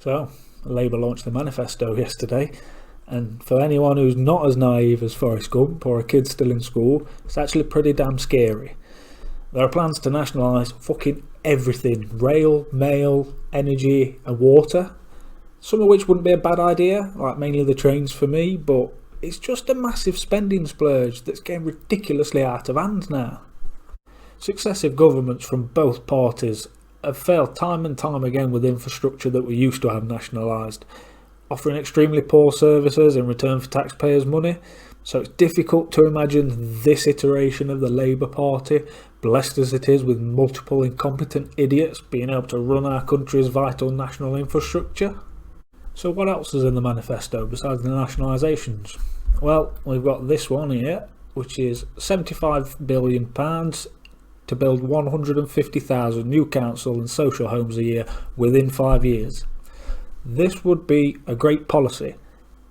So, Labour launched the manifesto yesterday, and for anyone who's not as naive as Forrest Gump or a kid still in school, it's actually pretty damn scary. There are plans to nationalise fucking everything: rail, mail, energy and water. Some of which wouldn't be a bad idea, like mainly the trains for me, but it's just a massive spending splurge that's getting ridiculously out of hand now. Successive governments from both parties have failed time and time again with infrastructure that we used to have nationalised, offering extremely poor services in return for taxpayers' money. So it's difficult to imagine this iteration of the Labour Party, blessed as it is with multiple incompetent idiots, being able to run our country's vital national infrastructure. So what else is in the manifesto besides the nationalisations? Well, we've got this one here, which is £75 billion to build 150,000 new council and social homes a year within 5 years. This would be a great policy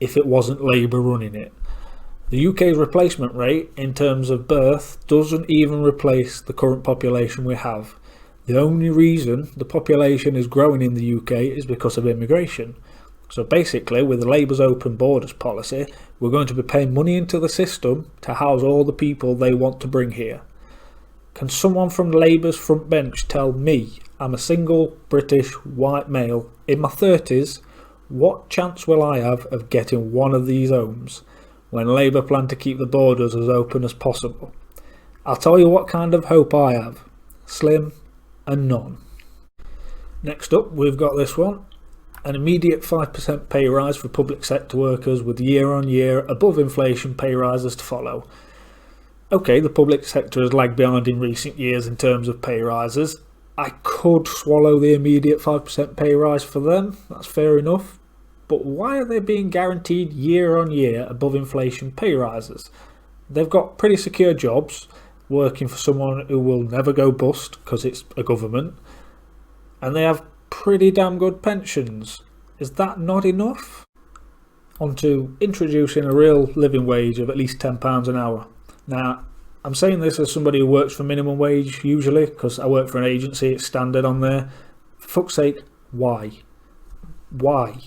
if it wasn't Labour running it. The UK's replacement rate in terms of birth doesn't even replace the current population we have. The only reason the population is growing in the UK is because of immigration. So basically, with Labour's open borders policy, we're going to be paying money into the system to house all the people they want to bring here. Can someone from Labour's front bench tell me, I'm a single British white male in my 30s, what chance will I have of getting one of these homes when Labour plan to keep the borders as open as possible? I'll tell you what kind of hope I have: slim and none. Next up, we've got this one: an immediate 5% pay rise for public sector workers, with year-on-year above inflation pay rises to follow. Okay, the public sector has lagged behind in recent years in terms of pay rises. I could swallow the immediate 5% pay rise for them, that's fair enough. But why are they being guaranteed year-on-year above inflation pay rises? They've got pretty secure jobs, working for someone who will never go bust because it's a government, and they have pretty damn good pensions. Is that not enough? On to introducing a real living wage of at least £10 an hour. Now, I'm saying this as somebody who works for minimum wage usually, because I work for an agency, it's standard on there. For fuck's sake, why? Why?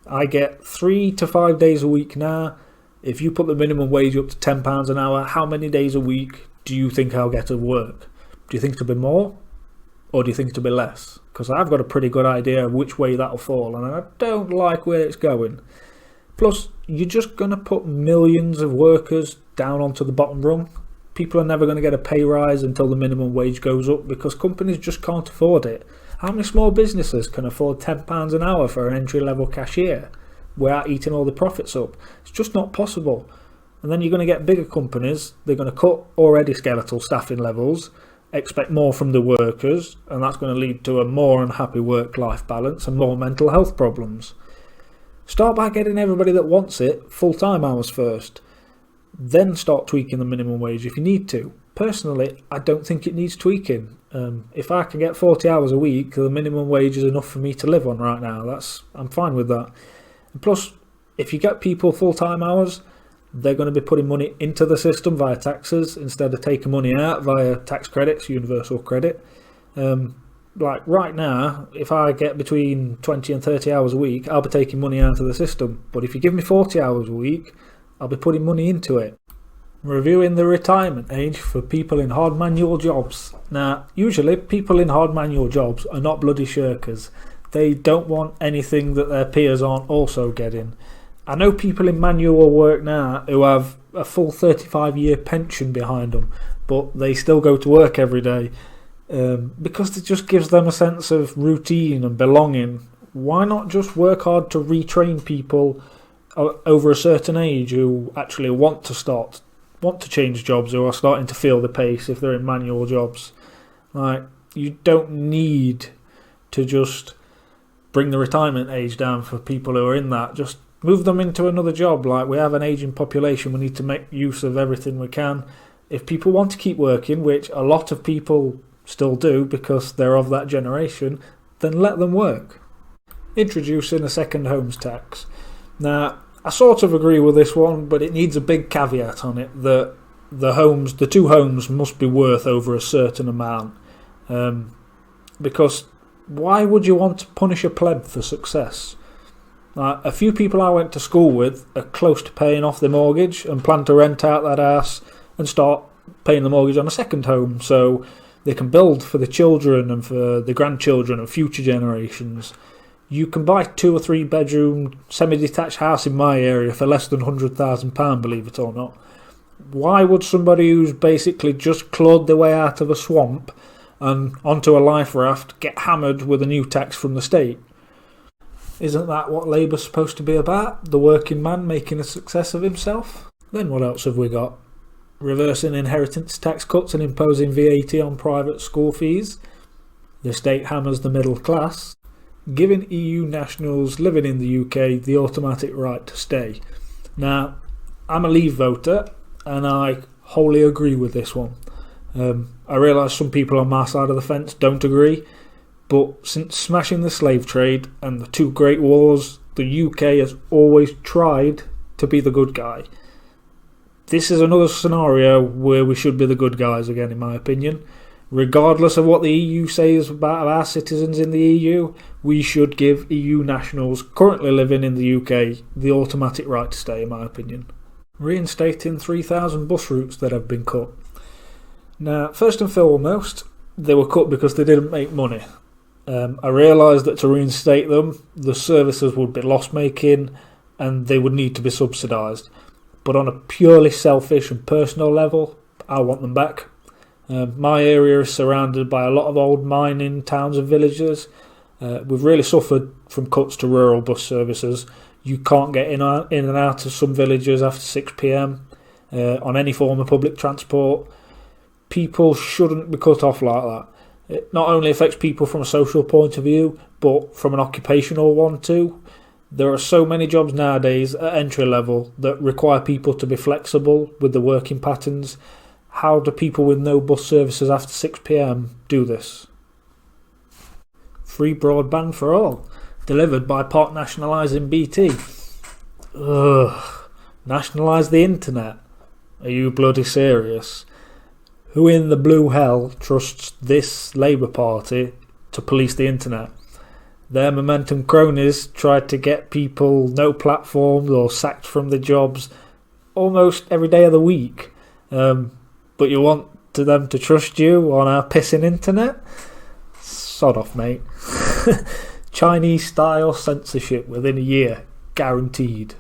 I get 3 to 5 days a week now. If you put the minimum wage up to £10 an hour, how many days a week do you think I'll get to work? Do you think it'll be more? Or do you think it'll be less? Because I've got a pretty good idea of which way that'll fall, and I don't like where it's going. Plus, you're just going to put millions of workers down onto the bottom rung. People are never going to get a pay rise until the minimum wage goes up because companies just can't afford it. How many small businesses can afford £10 an hour for an entry-level cashier without eating all the profits up? It's just not possible. And then you're going to get bigger companies. They're going to cut already skeletal staffing levels, expect more from the workers, and that's going to lead to a more unhappy work-life balance and more mental health problems. Start by getting everybody that wants it full-time hours first. Then start tweaking the minimum wage if you need to. Personally, I don't think it needs tweaking. If I can get 40 hours a week, the minimum wage is enough for me to live on right now. I'm fine with that. And plus, if you get people full-time hours, they're going to be putting money into the system via taxes instead of taking money out via tax credits, universal credit. Like right now, if I get between 20 and 30 hours a week, I'll be taking money out of the system. But if you give me 40 hours a week, I'll be putting money into it. Reviewing the retirement age for people in hard manual jobs. Now, usually people in hard manual jobs are not bloody shirkers. They don't want anything that their peers aren't also getting. I know people in manual work now who have a full 35-year pension behind them, but they still go to work every day because it just gives them a sense of routine and belonging. Why not just work hard to retrain people over a certain age who actually want to change jobs, or are starting to feel the pace if they're in manual jobs? Like, you don't need to just bring the retirement age down for people who are in that. Just move them into another job. Like, we have an ageing population, we need to make use of everything we can. If people want to keep working, which a lot of people still do because they're of that generation, then let them work. Introducing a second homes tax. Now, I sort of agree with this one, but it needs a big caveat on it that the two homes must be worth over a certain amount, because Why would you want to punish a pleb for success? A few people I went to school with are close to paying off their mortgage and plan to rent out that house and start paying the mortgage on a second home so they can build for the children and for the grandchildren and future generations. You can buy 2 or 3 bedroom semi-detached house in my area for less than £100,000, believe it or not. Why would somebody who's basically just clawed their way out of a swamp and onto a life raft get hammered with a new tax from the state? Isn't that what Labour's supposed to be about? The working man making a success of himself? Then what else have we got? Reversing inheritance tax cuts and imposing VAT on private school fees. The state hammers the middle class. Giving EU nationals living in the UK the automatic right to stay. Now, I'm a Leave voter and I wholly agree with this one. I realise some people on my side of the fence don't agree, but since smashing the slave trade and the 2 Great Wars, the UK has always tried to be the good guy. This is another scenario where we should be the good guys again, in my opinion. Regardless of what the EU says about our citizens in the EU, we should give EU nationals currently living in the UK the automatic right to stay, in my opinion. Reinstating 3,000 bus routes that have been cut. Now, first and foremost, they were cut because they didn't make money. I realised that to reinstate them, the services would be loss-making and they would need to be subsidised. But on a purely selfish and personal level, I want them back. My area is surrounded by a lot of old mining towns and villages. We've really suffered from cuts to rural bus services. You can't get in and out of some villages after 6 p.m. On any form of public transport. People shouldn't be cut off like that. It not only affects people from a social point of view, but from an occupational one too. There are so many jobs nowadays at entry level that require people to be flexible with the working patterns. How do people with no bus services after 6 p.m. do this? Free broadband for all, delivered by part nationalising BT. Ugh, nationalise the internet? Are you bloody serious? Who in the blue hell trusts this Labour Party to police the internet? Their momentum cronies tried to get people no platforms or sacked from their jobs almost every day of the week. But you want them to trust you on our pissing internet? Sod off, mate. Chinese-style censorship within a year, guaranteed.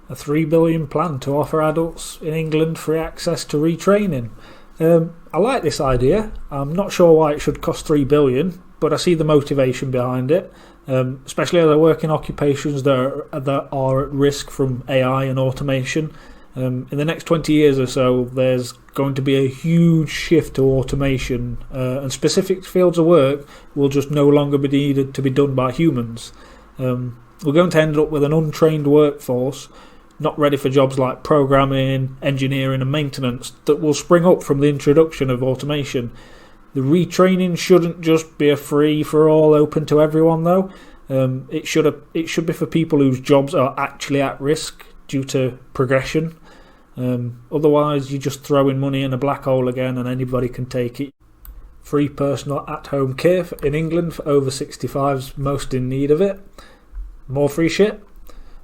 A £3 billion plan to offer adults in England free access to retraining. I like this idea. I'm not sure why it should cost $3 billion, but I see the motivation behind it, especially as I work in occupations that are at risk from AI and automation. In the next 20 years or so, there's going to be a huge shift to automation, and specific fields of work will just no longer be needed to be done by humans. We're going to end up with an untrained workforce, not ready for jobs like programming, engineering and maintenance that will spring up from the introduction of automation. The retraining shouldn't just be a free-for-all open to everyone though. It should be for people whose jobs are actually at risk due to progression. Otherwise, you're just throwing money in a black hole again and anybody can take it. Free personal at-home care in England for over 65s most in need of it. More free shit.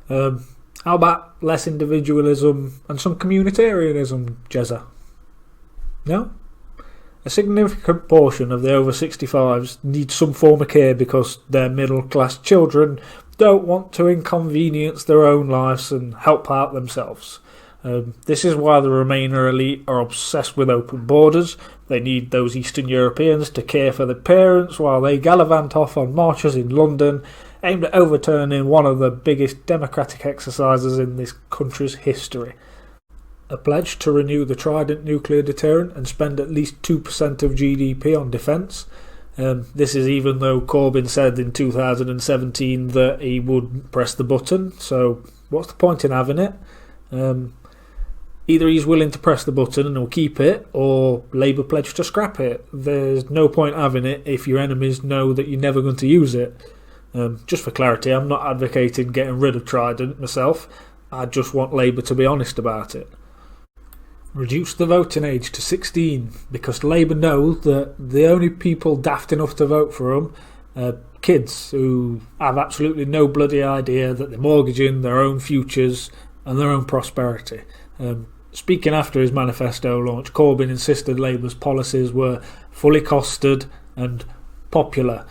How about less individualism and some communitarianism, Jezza? No? A significant portion of the over 65s need some form of care because their middle class children don't want to inconvenience their own lives and help out themselves. This is why the Remainer elite are obsessed with open borders. They need those Eastern Europeans to care for their parents while they gallivant off on marches in London aimed at overturning one of the biggest democratic exercises in this country's history. A pledge to renew the Trident nuclear deterrent and spend at least 2% of GDP on defence. This is even though Corbyn said in 2017 that he would press the button, so what's the point in having it? Either he's willing to press the button and he'll keep it, or Labour pledge to scrap it. There's no point having it if your enemies know that you're never going to use it. Just for clarity, I'm not advocating getting rid of Trident myself. I just want Labour to be honest about it. Reduce the voting age to 16 because Labour know that the only people daft enough to vote for them are kids who have absolutely no bloody idea that they're mortgaging their own futures and their own prosperity. Speaking after his manifesto launch, Corbyn insisted Labour's policies were fully costed and popular.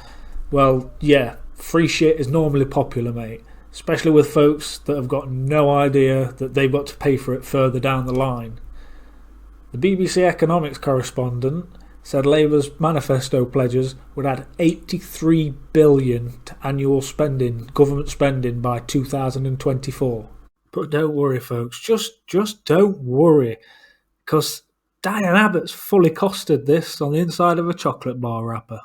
Well, yeah, free shit is normally popular, mate, especially with folks that have got no idea that they've got to pay for it further down the line. The BBC economics correspondent said Labour's manifesto pledges would add 83 billion to annual spending, government spending by 2024. But don't worry, folks, just don't worry, because Diane Abbott's fully costed this on the inside of a chocolate bar wrapper.